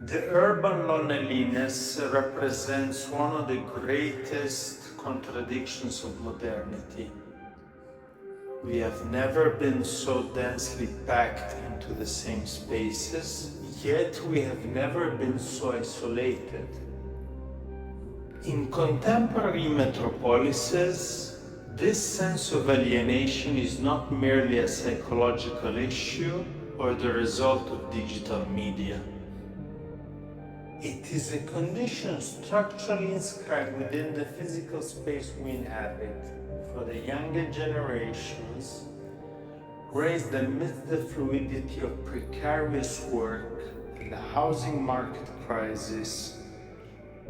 The urban loneliness represents one of the greatest contradictions of modernity. We have never been so densely packed into the same spaces, yet we have never been so isolated. In contemporary metropolises, this sense of alienation is not merely a psychological issue or the result of digital media. It is a condition structurally inscribed within the physical space we inhabit. For the younger generations, raised amidst the fluidity of precarious work and the housing market crisis,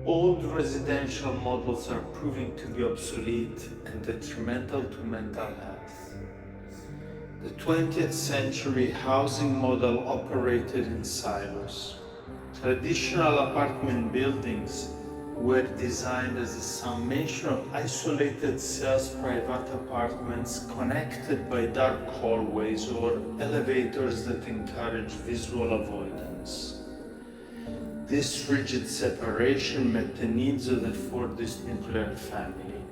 old residential models are proving to be obsolete and detrimental to mental health. The 20th century housing model operated in silos. Traditional apartment buildings were designed as a summation of isolated self-private apartments connected by dark hallways or elevators that encourage visual avoidance. This rigid separation met the needs of the Fordist nuclear family,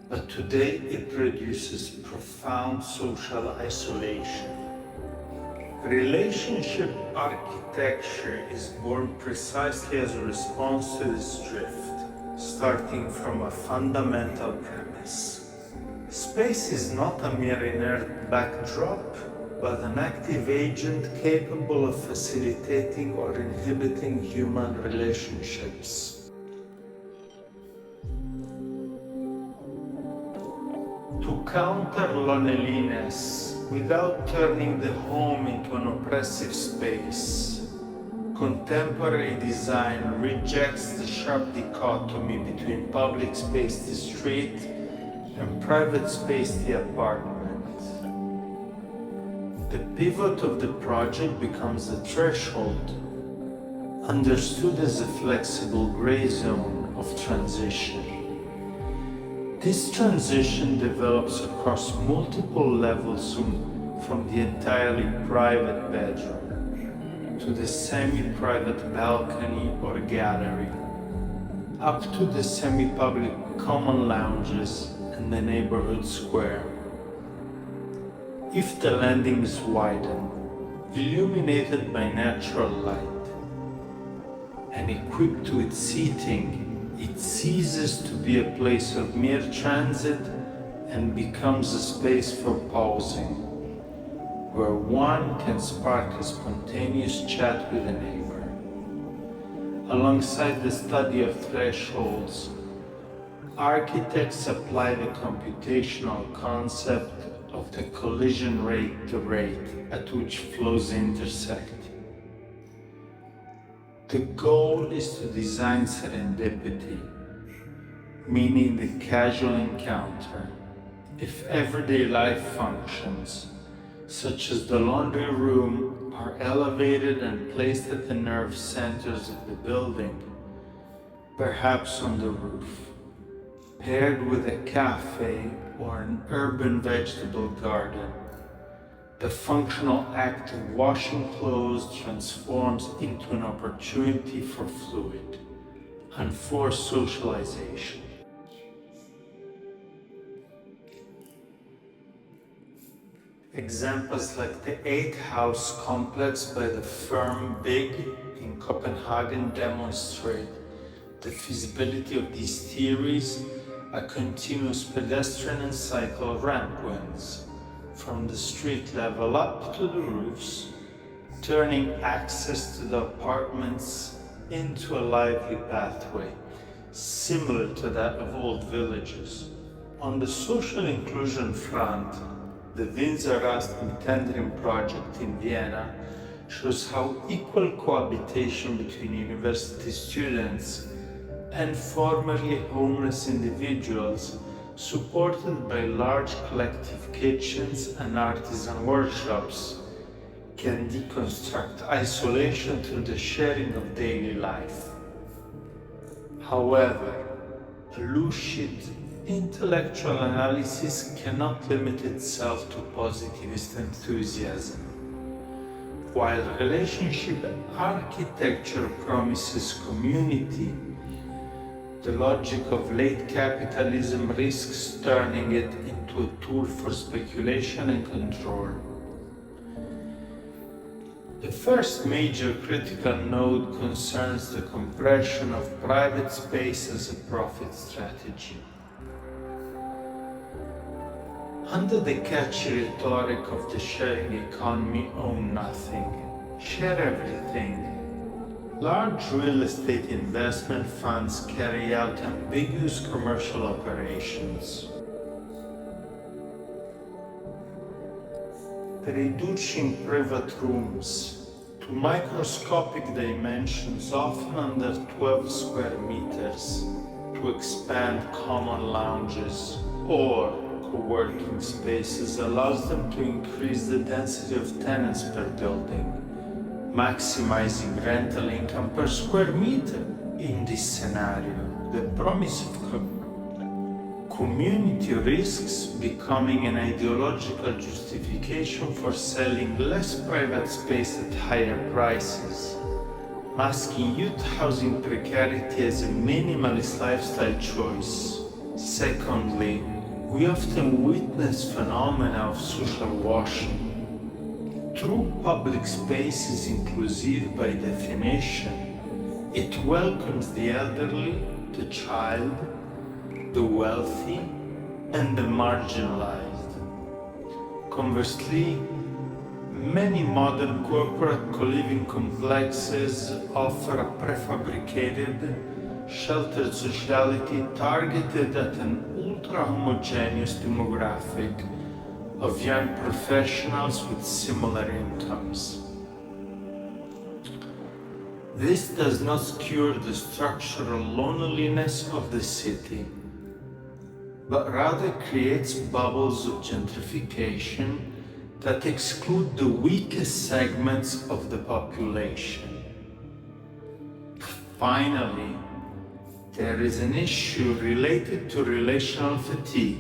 but today it produces profound social isolation. Relationship architecture is born precisely as a response to this drift, starting from a fundamental premise. Space is not a mere inert backdrop, but an active agent capable of facilitating or inhibiting human relationships. To counter loneliness, without turning the home into an oppressive space, contemporary design rejects the sharp dichotomy between public space, the street, and private space, the apartment. The pivot of the project becomes the threshold, understood as a flexible gray zone of transition. This transition develops across multiple levels from the entirely private bedroom to the semi-private balcony or gallery, up to the semi-public common lounges and the neighborhood square. If the landing is widened, illuminated by natural light, and equipped with seating, it ceases to be a place of mere transit and becomes a space for pausing, where one can spark a spontaneous chat with a neighbor. Alongside the study of thresholds, architects apply the computational concept of the collision rate, the rate at which flows intersect. The goal is to design serendipity, meaning the casual encounter. If everyday life functions, such as the laundry room, are elevated and placed at the nerve centers of the building, perhaps on the roof, paired with a cafe or an urban vegetable garden, the functional act of washing clothes transforms into an opportunity for fluid, unforced socialization. Examples like the 8-house complex by the firm Big in Copenhagen demonstrate the feasibility of these theories. A continuous pedestrian and cycle ramp wins from the street level up to the roofs, turning access to the apartments into a lively pathway, similar to that of old villages. On the social inclusion front, the Winzerast Tendrim project in Vienna shows how equal cohabitation between university students and formerly homeless individuals, supported by large collective kitchens and artisan workshops, can deconstruct isolation through the sharing of daily life. However, lucid intellectual analysis cannot limit itself to positivist enthusiasm. While relationship architecture promises community, the logic of late capitalism risks turning it into a tool for speculation and control. The first major critical node concerns the compression of private space as a profit strategy. Under the catchy rhetoric of the sharing economy, own nothing, share everything, large real estate investment funds carry out ambiguous commercial operations. Reducing private rooms to microscopic dimensions, often under 12 square meters, to expand common lounges or co-working spaces allows them to increase the density of tenants per building, maximizing rental income per square meter. In this scenario, the promise of community risks becoming an ideological justification for selling less private space at higher prices, masking youth housing precarity as a minimalist lifestyle choice. Secondly, we often witness phenomena of social washing. True public space is inclusive by definition. It welcomes the elderly, the child, the wealthy, and the marginalized. Conversely, many modern corporate co-living complexes offer a prefabricated, sheltered sociality targeted at an ultra-homogeneous demographic of young professionals with similar incomes. This does not cure the structural loneliness of the city, but rather creates bubbles of gentrification that exclude the weakest segments of the population. Finally, there is an issue related to relational fatigue.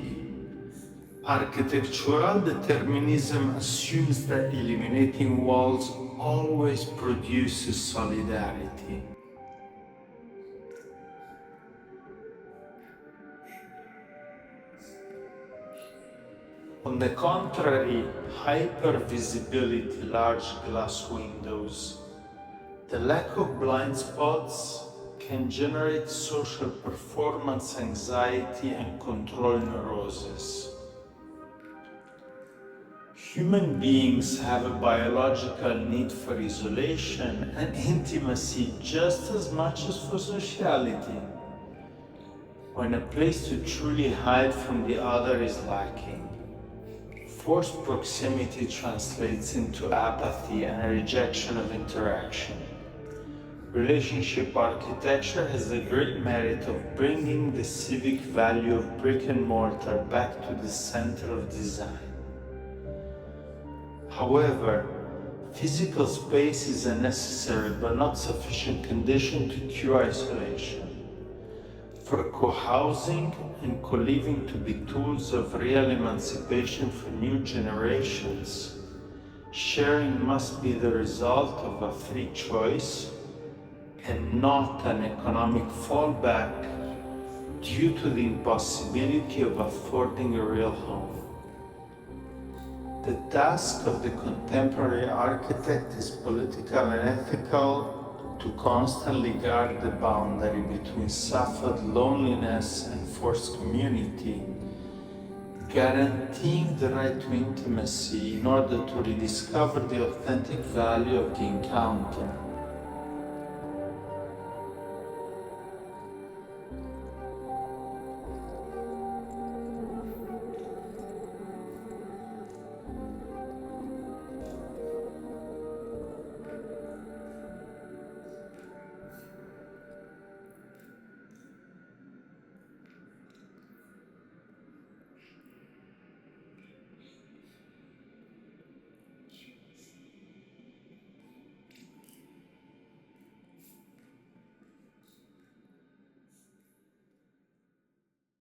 Architectural determinism assumes that eliminating walls always produces solidarity. On the contrary, hyper-visibility, large glass windows, the lack of blind spots can generate social performance anxiety and control neurosis. Human beings have a biological need for isolation and intimacy just as much as for sociality. When a place to truly hide from the other is lacking, forced proximity translates into apathy and a rejection of interaction. Relationship architecture has the great merit of bringing the civic value of brick and mortar back to the center of design. However, physical space is a necessary but not sufficient condition to cure isolation. For co-housing and co-living to be tools of real emancipation for new generations, sharing must be the result of a free choice and not an economic fallback due to the impossibility of affording a real home. The task of the contemporary architect is political and ethical, to constantly guard the boundary between suffered loneliness and forced community, guaranteeing the right to intimacy in order to rediscover the authentic value of the encounter.